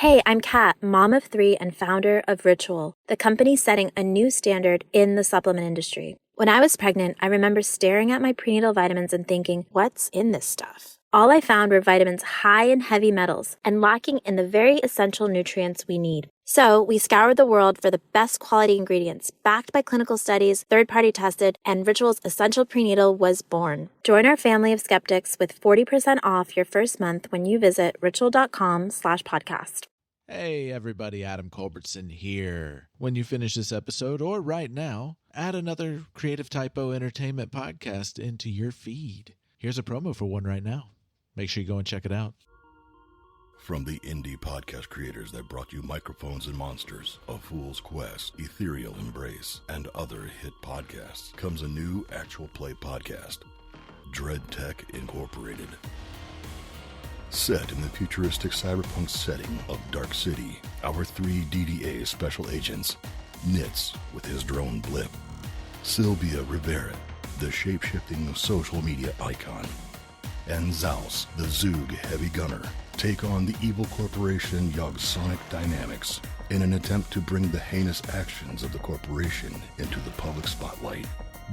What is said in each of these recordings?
Hey, I'm Kat, mom of 3 and founder of Ritual, the company setting a new standard in the supplement industry. When I was pregnant, I remember staring at my prenatal vitamins and thinking, what's in this stuff? All I found were vitamins high in heavy metals and lacking in the very essential nutrients we need. So we scoured the world for the best quality ingredients, backed by clinical studies, third-party tested, and Ritual's Essential Prenatal was born. Join our family of skeptics with 40% off your first month when you visit ritual.com/podcast. Hey everybody, Adam Culbertson here. When you finish this episode, or right now, add another Creative Typo Entertainment podcast into your feed. Here's a promo for one right now. Make sure you go and check it out. From the indie podcast creators that brought you Microphones and Monsters, A Fool's Quest, Ethereal Embrace, and other hit podcasts, comes a new actual play podcast, Dread Tech Incorporated. Set in the futuristic cyberpunk setting of Dark City, our 3 DDA special agents, Nitz with his drone blip, Sylvia Rivera, the shape-shifting social media icon, and Zaus, the Zoog heavy gunner, take on the evil corporation Yogsonic Dynamics in an attempt to bring the heinous actions of the corporation into the public spotlight.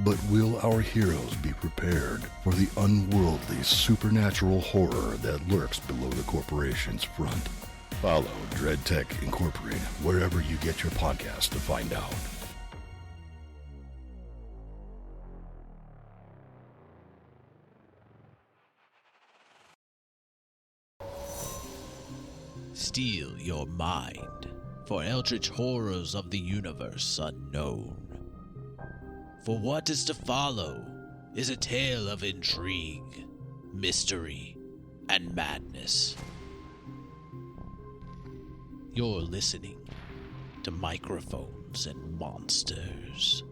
But will our heroes be prepared for the unworldly supernatural horror that lurks below the corporation's front? Follow Dread Tech Incorporated wherever you get your podcast to find out. Steel your mind for eldritch horrors of the universe unknown. For what is to follow is a tale of intrigue, mystery, and madness. You're listening to Microphones and Monsters.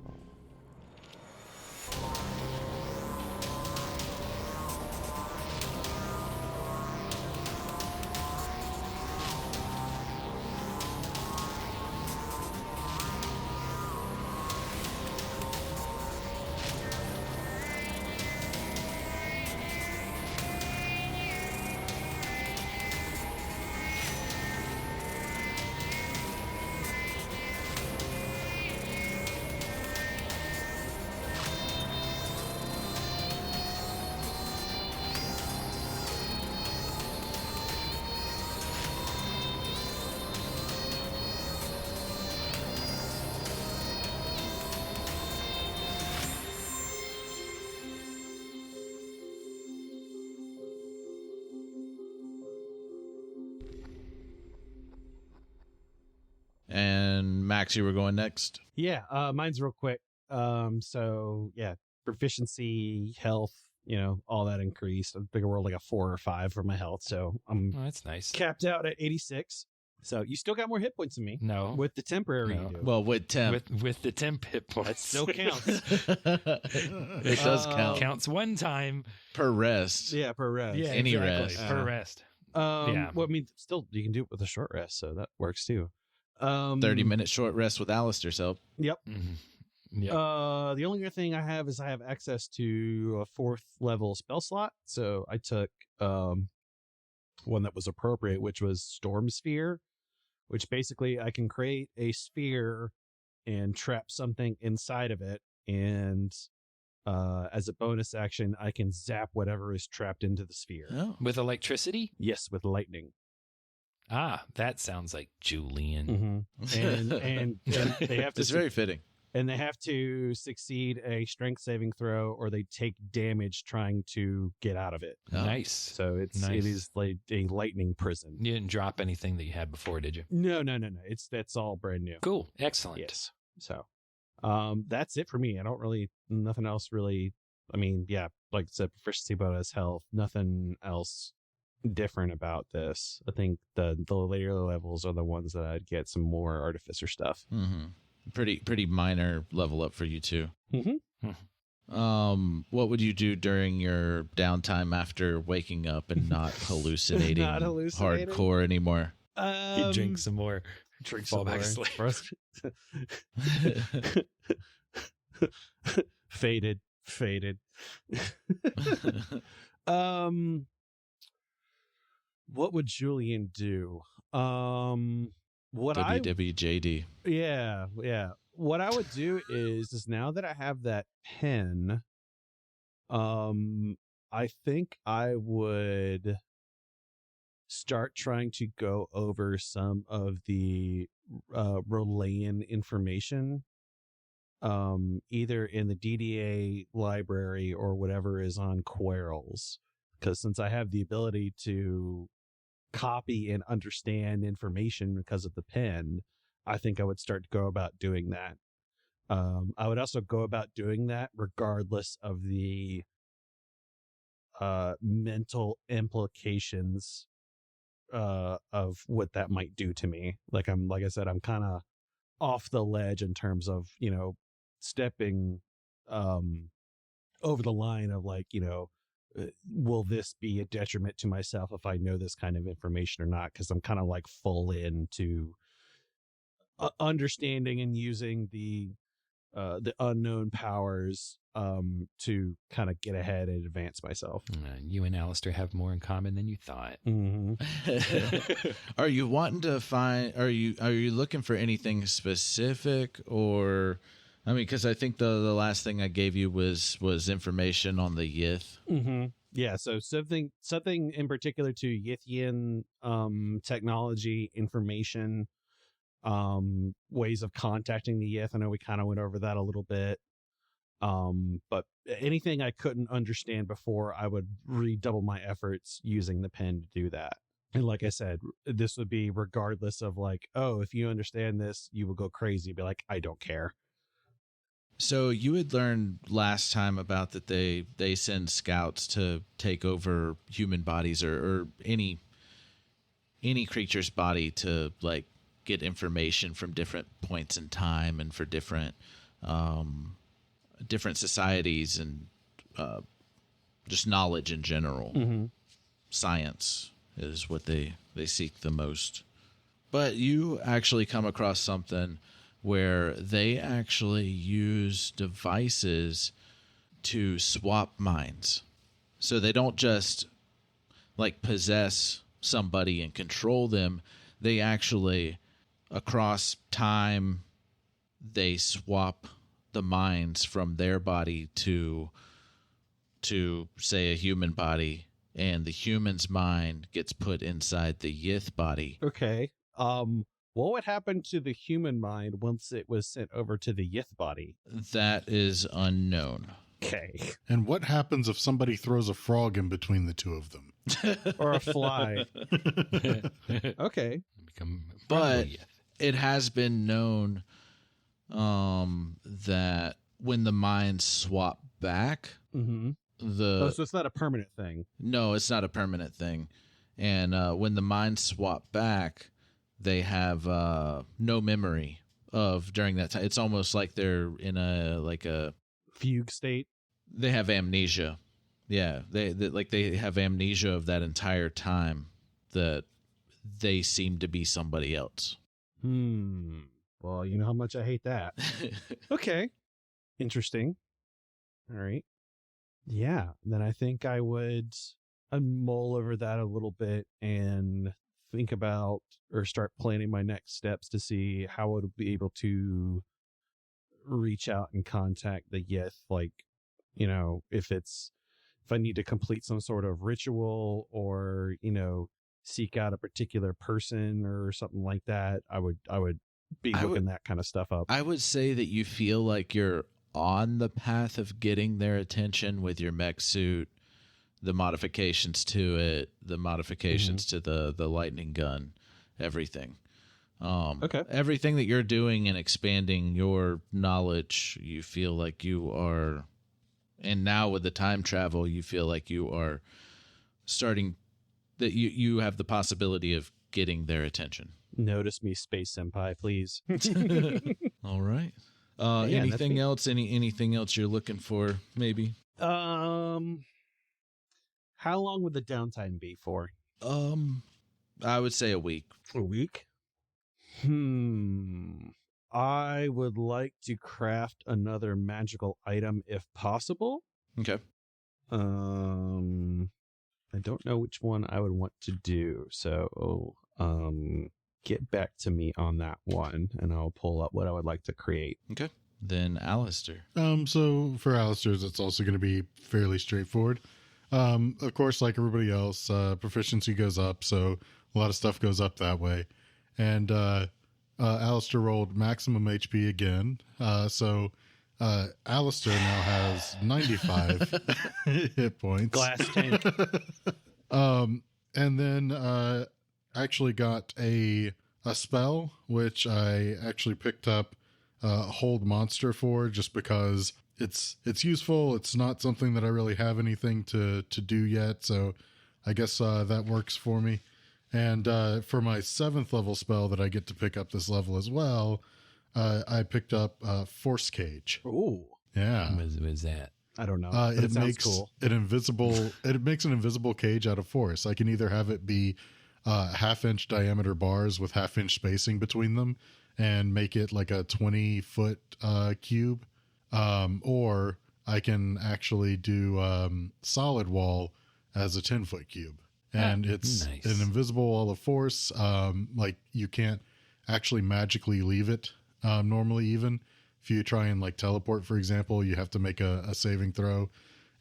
And Max, you were going next. Yeah, mine's real quick. So yeah, proficiency, health, all that increased. I think I rolled like a 4 or 5 for my health, so I'm that's nice. Capped out at 86. So you still got more hit points than me. No, with the temporary. No. You do. Well, with temp, with the temp hit points, that still counts. It does count. Counts one time per rest. Yeah, per rest. Yeah, any exactly. rest Per rest. Yeah. Well, I mean, still you can do it with a short rest, so that works too. 30-minute short rest with Aleister's help. Yep. Mm-hmm. Yep. The only other thing I have is I have access to a 4th level spell slot. So I took one that was appropriate, which was Storm Sphere, which basically I can create a sphere and trap something inside of it. And as a bonus action, I can zap whatever is trapped into the sphere. Oh. With electricity? Yes, with lightning. Ah, that sounds like Julian. Mm-hmm. And they have to. It's very fitting. And they have to succeed a strength saving throw, or they take damage trying to get out of it. Oh. Nice. So it Nice. is like a lightning prison. You didn't drop anything that you had before, did you? No. That's all brand new. Cool. Excellent. Yes. So, that's it for me. I don't really, nothing else really. I mean, yeah, like I said, proficiency bonus, health, nothing else different about this. I think the later levels are the ones that I'd get some more artificer stuff. Mm-hmm. Pretty minor level up for you too. Mm-hmm. What would you do during your downtime after waking up and not hallucinating, hardcore anymore? You drink some more. Drink Fall some back more. asleep. Faded. What would Julian do? What WWJD. Yeah. What I would do is now that I have that pen, I think I would start trying to go over some of the Relayan information, either in the DDA library or whatever is on Querls. Because since I have the ability to copy and understand information because of the pen, I think I would start to go about doing that. I would also go about doing that regardless of the mental implications of what that might do to me. Like I said, I'm kind of off the ledge in terms of, stepping over the line of will this be a detriment to myself if I know this kind of information or not? Because I'm kind of like full into understanding and using the unknown powers to kind of get ahead and advance myself. You and Aleister have more in common than you thought. Mm-hmm. Are you wanting to find? Are you looking for anything specific, or? I mean, because I think the last thing I gave you was information on the Yith. Mm-hmm. Yeah, so something in particular to Yithian technology, information, ways of contacting the Yith. I know we kind of went over that a little bit. But anything I couldn't understand before, I would redouble my efforts using the pen to do that. And like I said, this would be regardless of if you understand this, you will go crazy. Be like, I don't care. So you had learned last time about that they send scouts to take over human bodies or any creature's body to get information from different points in time and for different societies and just knowledge in general. Mm-hmm. Science is what they seek the most. But you actually come across something where they actually use devices to swap minds. So they don't just possess somebody and control them. They actually, across time, they swap the minds from their body to say a human body, and the human's mind gets put inside the Yith body. Okay. What would happen to the human mind once it was sent over to the Yith body? That is unknown. Okay. And what happens if somebody throws a frog in between the two of them? Or a fly. Okay. But it has been known that when the minds swap back, mm-hmm. So it's not a permanent thing. No, it's not a permanent thing. And when the minds swap back, they have no memory of during that time. It's almost like they're in a fugue state. They have amnesia. Yeah, they have amnesia of that entire time that they seem to be somebody else. Well, you know how much I hate that. Okay. Interesting. All right. Yeah. Then I think I would mull over that a little bit and think about or start planning my next steps to see how I would be able to reach out and contact the Yith. If I need to complete some sort of ritual or, seek out a particular person or something like that, I would be looking that kind of stuff up. I would say that you feel like you're on the path of getting their attention with your mech suit, the modifications to it, the modifications to the lightning gun, everything. Okay. Everything that you're doing and expanding your knowledge, you feel like you are, and now with the time travel, you feel like you are starting, that you have the possibility of getting their attention. Notice me, Space Senpai, please. All right. Anything else? Anything else you're looking for? Maybe. How long would the downtime be for? I would say a week. A week? I would like to craft another magical item if possible. Okay. I don't know which one I would want to do. So Get back to me on that one, and I'll pull up what I would like to create. Okay. Then Aleister. So for Aleister's, it's also going to be fairly straightforward. Of course, like everybody else, proficiency goes up, so a lot of stuff goes up that way. And Aleister rolled maximum HP again, so Aleister now has 95 hit points. Glass tank. And then actually got a spell, which I actually picked up Hold Monster for, just because it's useful. It's not something that I really have anything to do yet, so I guess that works for me. And for my 7th level spell that I get to pick up this level as well, I picked up Force Cage. Ooh. Yeah. What is that? I don't know. It sounds makes cool. an invisible cage out of force. I can either have it be 1/2-inch diameter bars with 1/2-inch spacing between them and make it like a 20-foot cube, or I can actually do solid wall as a 10-foot cube. And it's nice. an invisible wall of force. Like you can't actually magically leave it normally. Even if you try and like teleport, for example, you have to make a saving throw,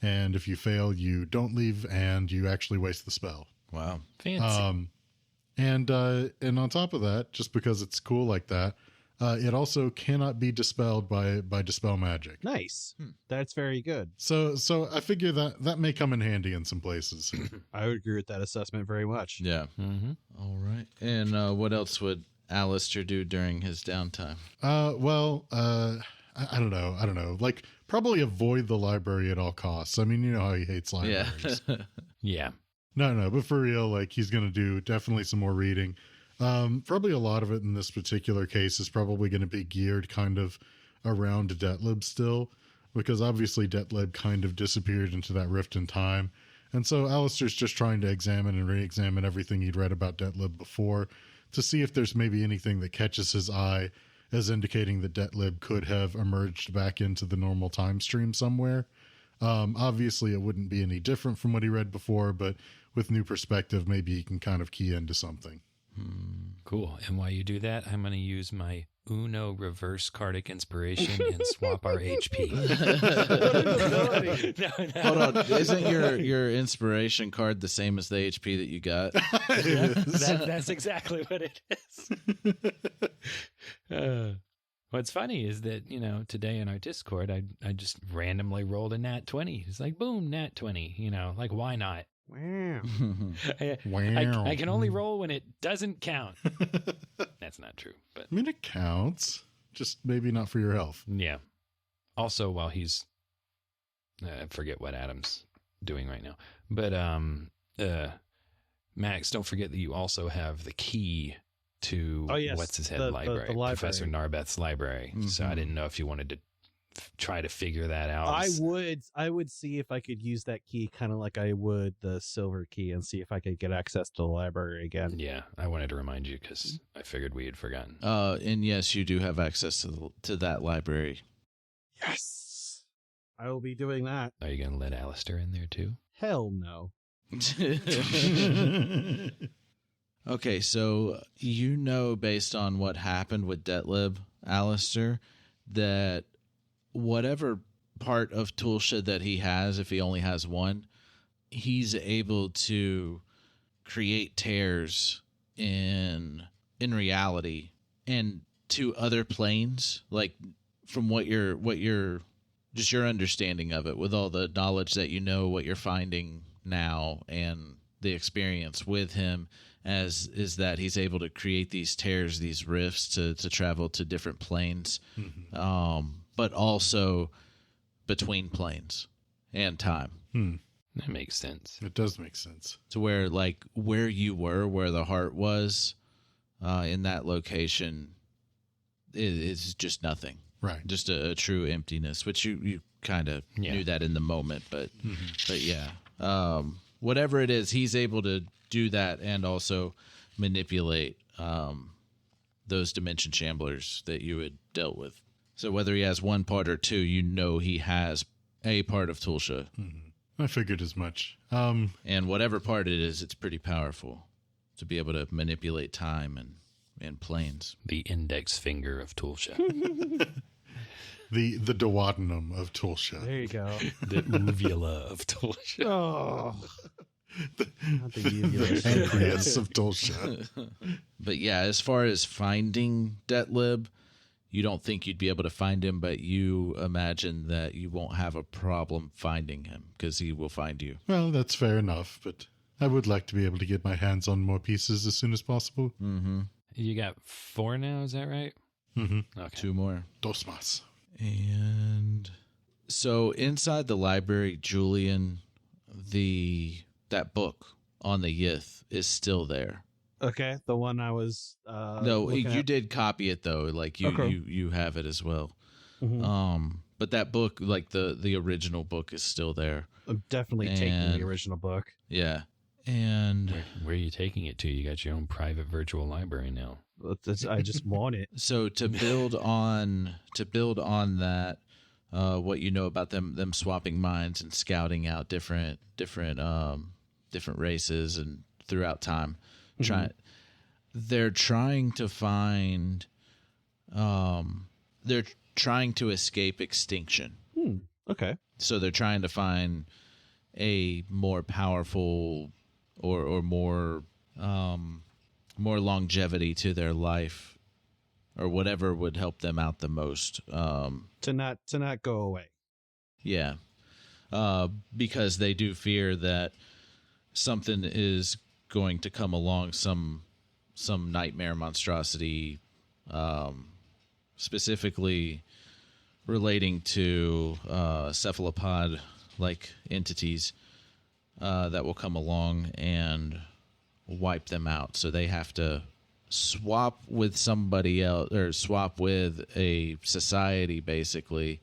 and if you fail, you don't leave, and you actually waste the spell. Wow. Fancy. And on top of that, just because it's cool like that, it also cannot be dispelled by dispel magic. Nice. That's very good. So I figure that may come in handy in some places. I would agree with that assessment very much. Yeah. Mm-hmm. All right. And what else would Aleister do during his downtime? I don't know. Like, probably avoid the library at all costs. I mean, you know how he hates libraries. Yeah. Yeah. No, but for real, like, he's going to do definitely some more reading. Probably a lot of it in this particular case is probably going to be geared kind of around Detlib still, because obviously Detlib kind of disappeared into that rift in time. And so Aleister's just trying to examine and re-examine everything he'd read about Detlib before to see if there's maybe anything that catches his eye as indicating that Detlib could have emerged back into the normal time stream somewhere. Obviously, it wouldn't be any different from what he read before, but with new perspective, maybe he can kind of key into something. Cool. And while you do that, I'm going to use my Uno reverse Cardic inspiration and swap our HP. No. Hold on. Isn't your inspiration card the same as the HP that you got? That's exactly what it is. What's funny is that, today in our Discord, I just randomly rolled a nat 20. It's like, boom, nat 20. Like, why not? Wow. I can only roll when it doesn't count. That's not true, but I mean, it counts. Just maybe not for your health. yeah. Also, while he's, I forget what Adam's doing right now, but Max, don't forget that you also have the key to what's his head library, the library, Professor Narbeth's library. Mm-hmm. So I didn't know if you wanted to try to figure that out. I would see if I could use that key kind of like I would the silver key and see if I could get access to the library again. Yeah, I wanted to remind you because I figured we had forgotten. And yes, you do have access to that library. Yes. I will be doing that. Are you going to let Aleister in there too? Hell no. Okay, so based on what happened with Detlib, Aleister, that whatever part of Toolshed that he has, if he only has one, he's able to create tears in reality and to other planes, like from what you're just your understanding of it, with all the knowledge that what you're finding now and the experience with him, is that he's able to create these tears, these rifts to travel to different planes. Mm-hmm. But also between planes and time. That makes sense. It does make sense. To where you were, where the heart was, in that location, is just nothing. Right. Just a true emptiness, which you kind of knew that in the moment, but yeah. Whatever it is, he's able to do that and also manipulate those dimension shamblers that you had dealt with. So whether he has one part or two, he has a part of Toolshed. I figured as much. And whatever part it is, it's pretty powerful. to be able to manipulate time and planes. The index finger of Toolshed. The duodenum of Toolshed. There you go. The uvula of Toolshed. Oh. Not the uvula. Pancreas of Toolshed. But yeah, as far as finding Detlib, you don't think you'd be able to find him, but you imagine that you won't have a problem finding him because he will find you. Well, that's fair enough, but I would like to be able to get my hands on more pieces as soon as possible. Mm-hmm. You got 4 now, is that right? Mm-hmm. Okay. 2 more. Dos más. And so inside the library, Julian, that book on the Yith is still there. Okay, the one I was. No, you did copy it though. Like you have it as well. Mm-hmm. But that book, like the original book, is still there. I'm definitely taking the original book. Yeah, and Where are you taking it to? You got your own private virtual library now. I just want it. so to build on that, what you know about them swapping minds and scouting out different races and throughout time. They're trying to find they're trying to escape extinction. Okay. So they're trying to find a more powerful or more longevity to their life, or whatever would help them out the most. To not go away. Yeah. Because they do fear that something is going to come along, some nightmare monstrosity, specifically relating to cephalopod like entities that will come along and wipe them out. So they have to swap with somebody else, or swap with a society basically,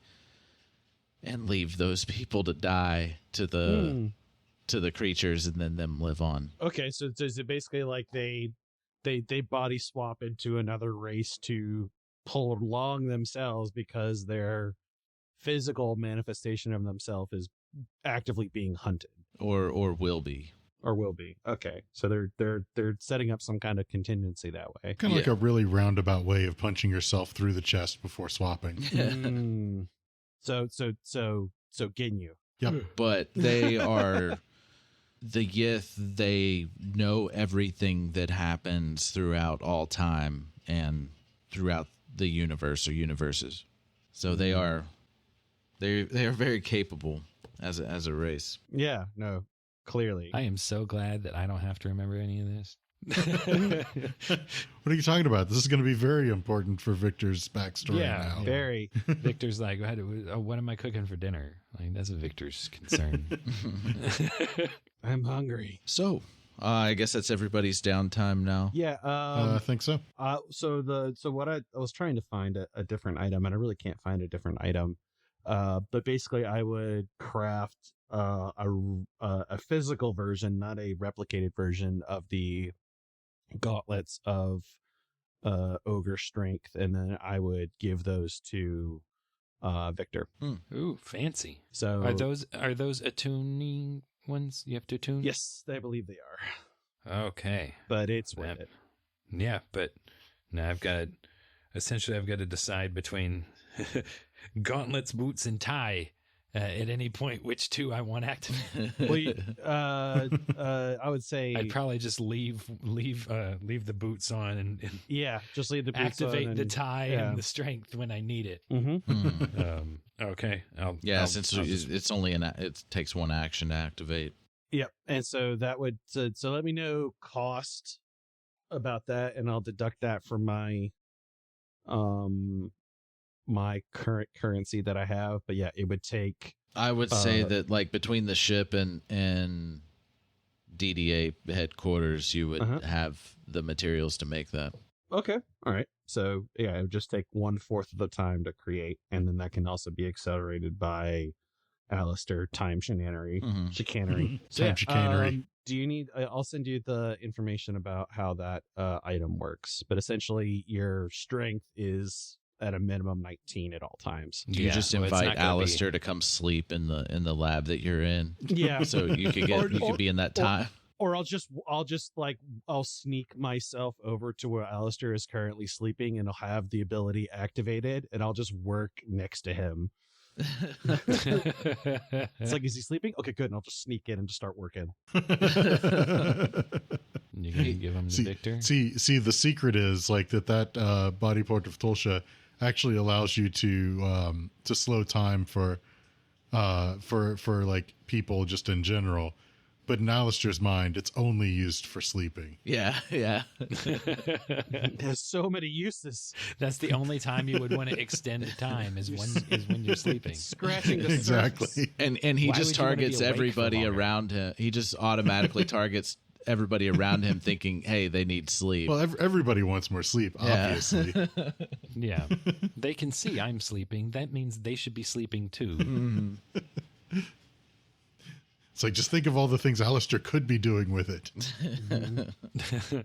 and leave those people to die to the creatures, and then them live on. Okay, so is it basically like they body swap into another race to pull along themselves because their physical manifestation of themselves is actively being hunted, Or will be. or will be? Okay, so they're setting up some kind of contingency that way. Kind of like a really roundabout way of punching yourself through the chest before swapping. So Ginyu. Yep. But they are the Yith. They know everything that happens throughout all time and throughout the universe or universes. So they are very capable as a race. Yeah, no, clearly. I am so glad that I don't have to remember any of this. What are you talking about? This is going to be very important for Victor's backstory Yeah, now. very. Victor's like, what am I cooking for dinner? Like, that's a Victor's concern. I'm hungry. So I guess that's everybody's downtime now. Yeah. I think so. So what I was trying to find a different item, and I really can't find a different item. But basically, I would craft a physical version, not a replicated version, of the gauntlets of ogre strength, and then I would give those to Victor. Ooh, fancy. So Are those attuning ones you have to attune? yes, I believe they are, Okay. but it's worth it. Yeah, but now I've got to decide between gauntlets, boots, and tie at any point which two I want activated. Well, I would say I'd probably just leave the boots on and yeah, just leave the boots activate on the and- tie yeah. and the strength when I need it. Mhm. Okay. Since it's only it takes one action to activate. Yep. And so that would so let me know cost about that, and I'll deduct that from my my current currency that I have. But yeah, it would take. I would say that like between the ship and DDA headquarters, you would have the materials to make that. Okay. All right. So yeah, it would just take 1/4 of the time to create, and then that can also be accelerated by Aleister time chicanery. So, Time chicanery. Do you need? I'll send you the information about how that item works. But essentially, your strength is at a minimum 19 at all times. You just so it's invite not gonna be- Aleister to come sleep in the lab that you're in. Yeah. So you could get you could be in that time. Or I'll sneak myself over to where Aleister is currently sleeping, and I'll have the ability activated, and I'll just work next to him. It's like, is he sleeping? Okay, good. And I'll just sneak in and just start working. You gonna give him the Victor? See, the secret is like that body part of Tulsha actually allows you to slow time for like people just in general. But in Aleister's mind, it's only used for sleeping. Yeah. There's so many uses. That's the only time you would want to extend time is when you're sleeping. Scratching the Exactly. surface. And he Why just would you wanna be targets awake for everybody longer? around him. He just automatically targets everybody around him, thinking, "Hey, they need sleep." Well, everybody wants more sleep, Yeah. obviously. Yeah. They can see I'm sleeping. That means they should be sleeping too. Mhm. It's like, just think of all the things Aleister could be doing with it.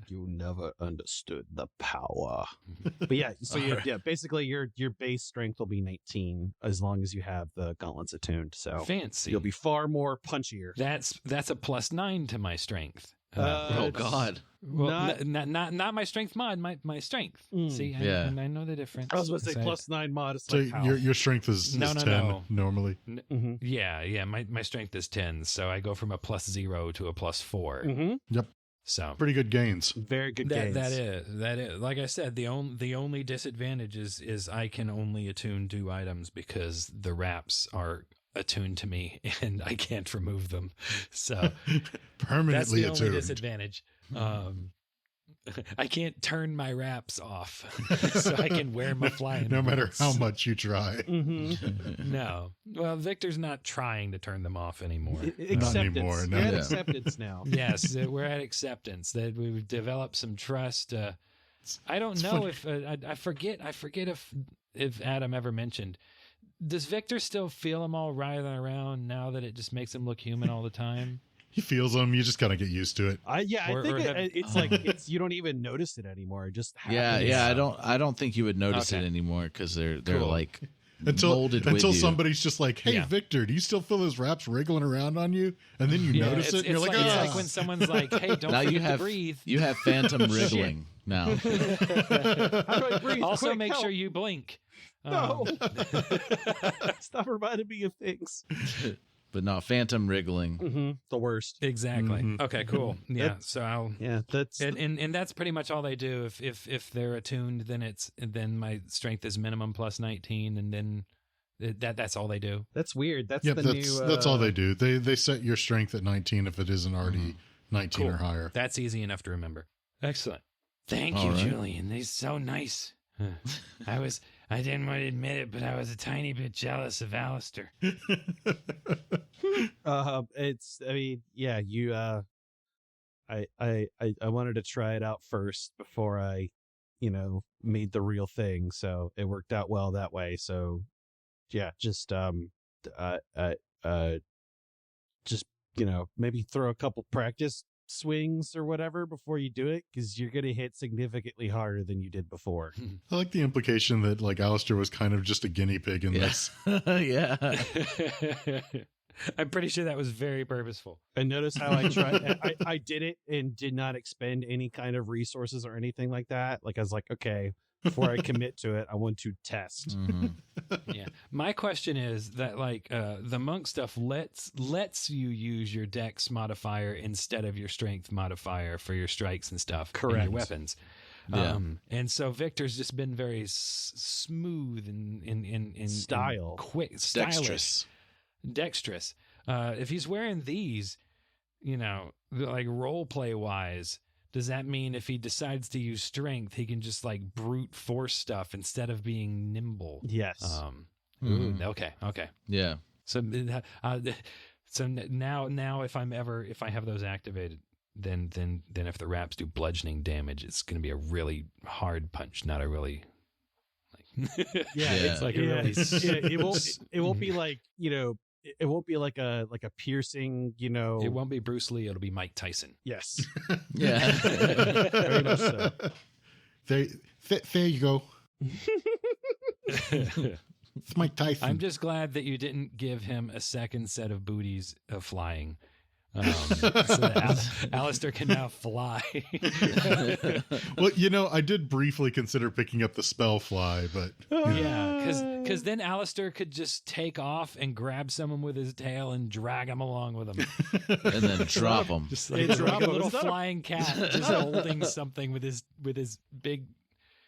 You never understood the power. But yeah, so basically your base strength will be 19 as long as you have the gauntlets attuned. So Fancy. you'll be far more punchier. That's a +9 to my strength. Oh God. Well, not my strength mod, my strength. See, Yeah. I know the difference. I was going to say So- +9 mod. It's So like how? your strength is No, 10 no. normally. Mm-hmm. Yeah. My strength is 10, so I go from a +0 to a +4. Mm-hmm. Yep. So Pretty good gains. Very good that gains. that is. Like I said, the only disadvantage is I can only attune 2 items because the wraps are attuned to me and I can't remove them. So Permanently that's the only attuned. disadvantage. I can't turn my wraps off, so I can wear my flying. No matter boots. how much you try. Mm-hmm. No, well, Victor's not trying to turn them off anymore. Acceptance. anymore, no. You're at Yeah. acceptance now. Yes, we're at acceptance. That we've developed some trust. I don't know if I forget if Adam ever mentioned. Does Victor still feel them all writhing around now that it just makes him look human all the time? He feels them. You just kind of get used to it. I Or think have- it's like you don't even notice it anymore. It just Yeah, happens. yeah. I don't think you would notice Okay. it anymore because they're Cool. like Until molded with you. somebody's just like, "Hey, Yeah. Victor, do you still feel those wraps wriggling around on you?" And then you Yeah, notice it, and you're like, it's "Ah." like when someone's like, "Hey, don't Now forget you to have breathe." you have phantom wriggling now. How do I breathe? Also, Quick, make help. sure you blink. No. Stop reminding me of things. But no, phantom wriggling. Mm-hmm. The worst. Exactly. Mhm. Okay, cool. Yeah. That's- So I'll. Yeah, that's And that's pretty much all they do. If they're attuned, then my strength is minimum +19, and then that's all they do. that's weird. That's Yep, the that's new. that's all they do. They set your strength at 19 if it isn't already 19 Cool. or higher. That's easy enough to remember. Excellent. Thank All you, right. Julian. He's so nice. I didn't want to admit it, but I was a tiny bit jealous of Aleister. It's. I mean, yeah. You. I wanted to try it out first before I, made the real thing. So it worked out well that way. So, yeah. Just maybe throw a couple practice swings or whatever before you do it, because you're gonna hit significantly harder than you did before. I like the implication that like Aleister was kind of just a guinea pig in this. Yeah. I'm pretty sure that was very purposeful. And notice how I tried. I did it and did not expend any kind of resources or anything like that. Like I was like, okay, before I commit to it, I want to test. Mhm. Yeah. My question is that the monk stuff lets you use your dex modifier instead of your strength modifier for your strikes and stuff. And Correct. your weapons. Yeah. And so Victor's just been very smooth in Style. quick, stylish, Dexterous. If he's wearing these, like role play wise, does that mean if he decides to use strength, he can just like brute force stuff instead of being nimble? Yes. Mhm. Okay. Yeah. So now if I have those activated, then if the wraps do bludgeoning damage, it's going to be a really hard punch, not a really Yeah, it's like a really it won't be like it won't be like a piercing it won't be Bruce Lee, it'll be Mike Tyson. yes. Yeah. Very much so. There you go. It's Mike Tyson. I'm just glad that you didn't give him a second set of booties of flying So that Aleister can now fly. Well, I did briefly consider picking up the spell fly, but Yeah, because then Aleister could just take off and grab someone with his tail and drag him along with him. And then drop them. Just like a little flying cat just holding something with his big,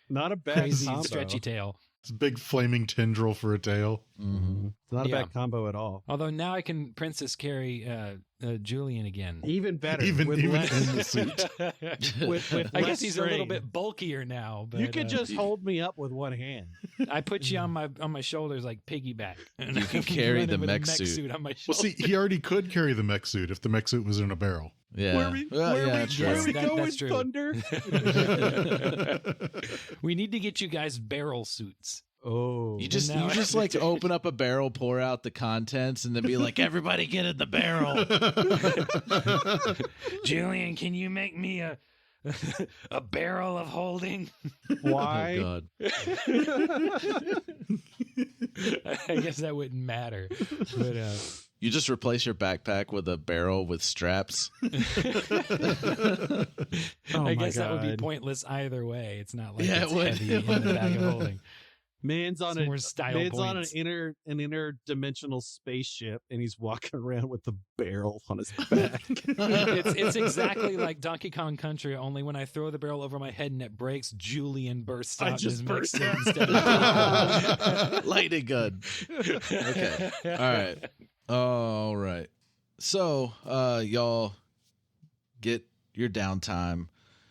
Not a bad crazy, combo. stretchy tail. it's a big flaming tendril for a tail. Mm-hmm. It's not a Yeah. bad combo at all. Although now I can princess carry Julian again. Even better. Even with in less- the suit. with I less guess he's a little strain. bit bulkier now. But You could just hold me up with one hand. I put you on my shoulders like piggyback. And You can I'm carry running the with a mech suit. on my Well, shoulders. see, he already could carry the mech suit if the mech suit was in a barrel. Yeah. Where we Yes, go that's with true. thunder? We need to get you guys barrel suits. Oh, You just Now- like open up a barrel, pour out the contents, and then be like, "Everybody get in the barrel." Julian, can you make me a barrel of holding? why? Oh God. I guess that wouldn't matter. But You just replace your backpack with a barrel with straps. Oh I my guess that would be God. pointless either way. It's not like Yeah, it's it would. heavy in the bag of holding. Man's on Some more style man's on an points. interdimensional spaceship, and he's walking around with the barrel on his back. It's exactly like Donkey Kong Country, only when I throw the barrel over my head and it breaks, Julian bursts I out and just just burst makes it out. instead of Lightning gun. Okay. All right. So, y'all get your downtime,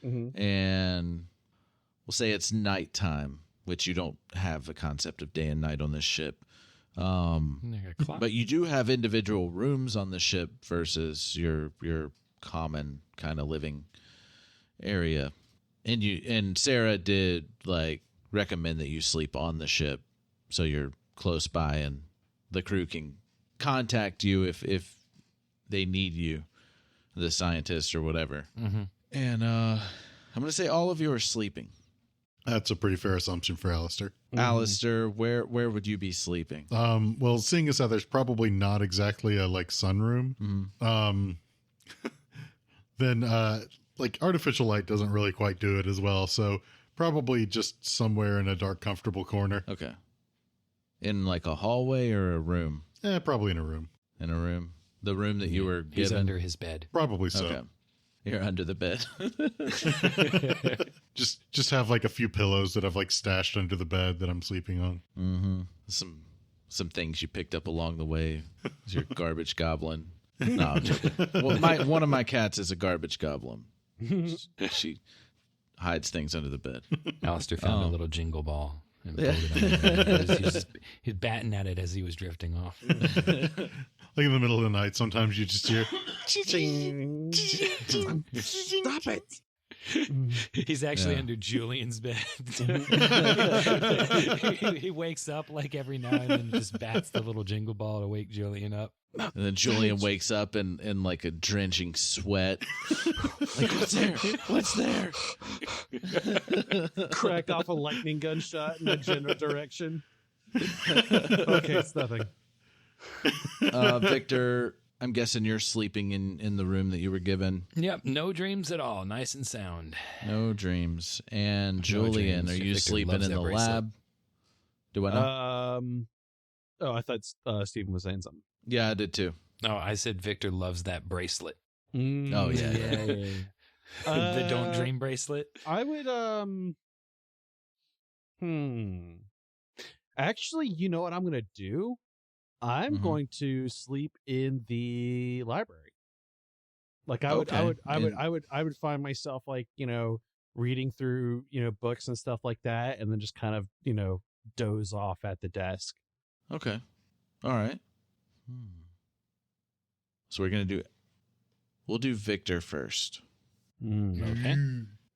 Mhm. and we'll say it's nighttime, which you don't have a concept of day and night on this ship. But you do have individual rooms on the ship versus your common kind of living area. And Sarah did like recommend that you sleep on the ship so you're close by and the crew can contact you if they need you, the scientist or whatever. Mm-hmm. And I'm going to say all of you are sleeping. That's a pretty fair assumption for Aleister. Aleister, where would you be sleeping? Well, seeing as how there's probably not exactly a sunroom, then artificial light doesn't really quite do it as well. So probably just somewhere in a dark, comfortable corner. Okay. In like a hallway or a room? Probably in a room. In a room. The room that you were given. He's under his bed. Probably so. Okay. You're under the bed. Just have like a few pillows that I've like stashed under the bed that I'm sleeping on. Mm-hmm. Some things you picked up along the way. Is your garbage goblin? No, I'm joking. Well, one of my cats is a garbage goblin. She hides things under the bed. Aleister found a little jingle ball and pulled it out. He's batting at it as he was drifting off. Like in the middle of the night, sometimes you just hear. Stop it! He's actually Yeah. under Julian's bed. he wakes up like every now and then, just bats the little jingle ball to wake Julian up. And then Julian wakes up in like a drenching sweat. Like, what's there? What's there? Crack off a lightning gunshot in the general direction. Okay, it's nothing. Victor, I'm guessing you're sleeping in the room that you were given. Yep, no dreams at all. Nice and sound. No dreams. And Julian, dreams. are you Victor sleeping loves in that the bracelet. lab? Do I know? Oh, I thought Stephen was saying something. Yeah, I did too. Oh, I said Victor loves that bracelet. Oh, yeah. The don't dream bracelet. I would Actually, you know what I'm gonna do? I'm Mhm. going to sleep in the library. Like I would find myself like, reading through, books and stuff like that, and then just kind of, doze off at the desk. Okay. All right. So we'll do Victor first. Okay.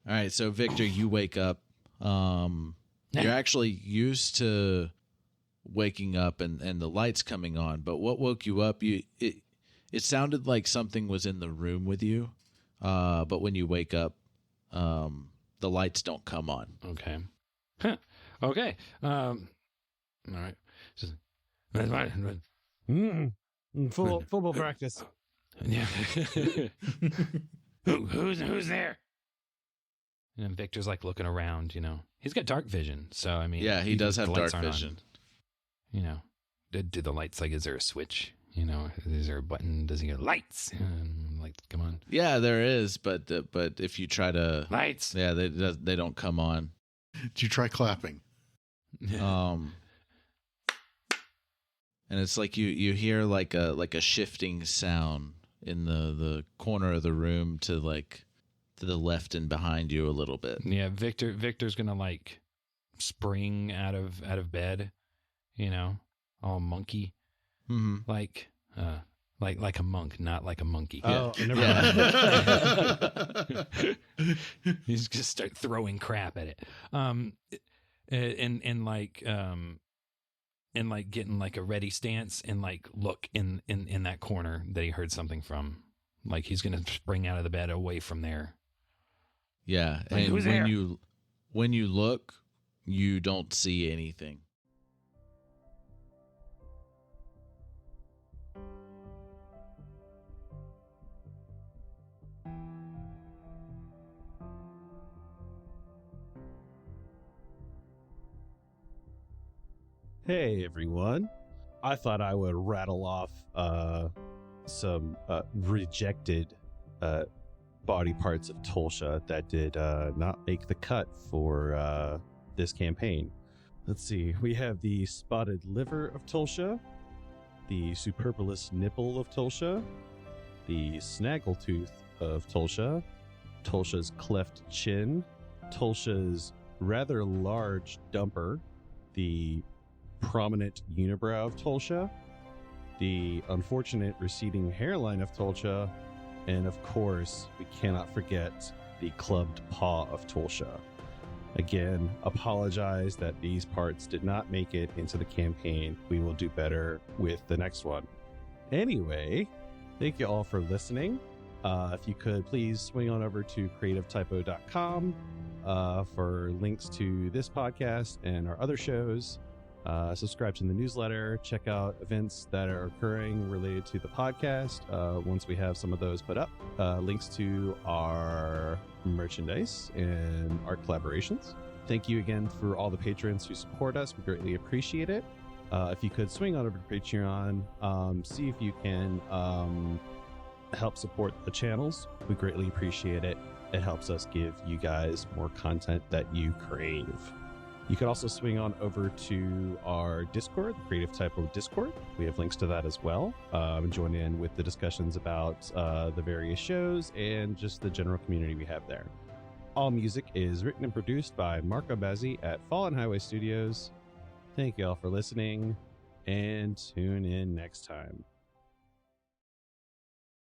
All right. So Victor, you wake up. You're actually used to waking up and the lights coming on, but what woke you up? It sounded like something was in the room with you, but when you wake up, the lights don't come on. Okay. Okay. All right. Football practice. Yeah. Who's there? And Victor's like looking around, He's got dark vision, so I mean, Yeah, he does have the lights dark aren't vision. On. Do the lights is there a switch? Is there a button? Does he go lights? Like, come on. Yeah, there is, but if you try to Lights. yeah, they don't come on. Did you try clapping? And it's like you hear like a shifting sound in the corner of the room to the left and behind you a little bit. Yeah, Victor's gonna spring out of bed, all monkey, like a monk, not like a monkey. Oh, never mind. He's just start throwing crap at it, and getting a ready stance and look in that corner that he heard something from. Like he's gonna spring out of the bed away from there. Yeah, and when you look, you don't see anything. Hey everyone, I thought I would rattle off some rejected body parts of Tulsha that did not make the cut for this campaign. Let's see, we have the spotted liver of Tulsha, the superfluous nipple of Tulsha, the snaggletooth of Tulsha, Tulsha's cleft chin, Tulsha's rather large dumper, the prominent unibrow of Tulsha, the unfortunate receding hairline of Tulsha, and of course, we cannot forget the clubbed paw of Tulsha. Again, apologize that these parts did not make it into the campaign. We will do better with the next one. Anyway, thank you all for listening. If you could please swing on over to creativetypo.com for links to this podcast and our other shows. Subscribe to the newsletter, check out events that are occurring related to the podcast once we have some of those put up, links to our merchandise and art collaborations. Thank you again for all the patrons who support us. We greatly appreciate it. If you could swing on over to Patreon, see if you can help support the channels. We greatly appreciate it. It helps us give you guys more content that you crave. You can also swing on over to our Discord, the Creative Typo Discord. We have links to that as well. And join in with the discussions about the various shows and just the general community we have there. All music is written and produced by Marco Mazzei at Fallen Highway Studios. Thank you all for listening, and tune in next time.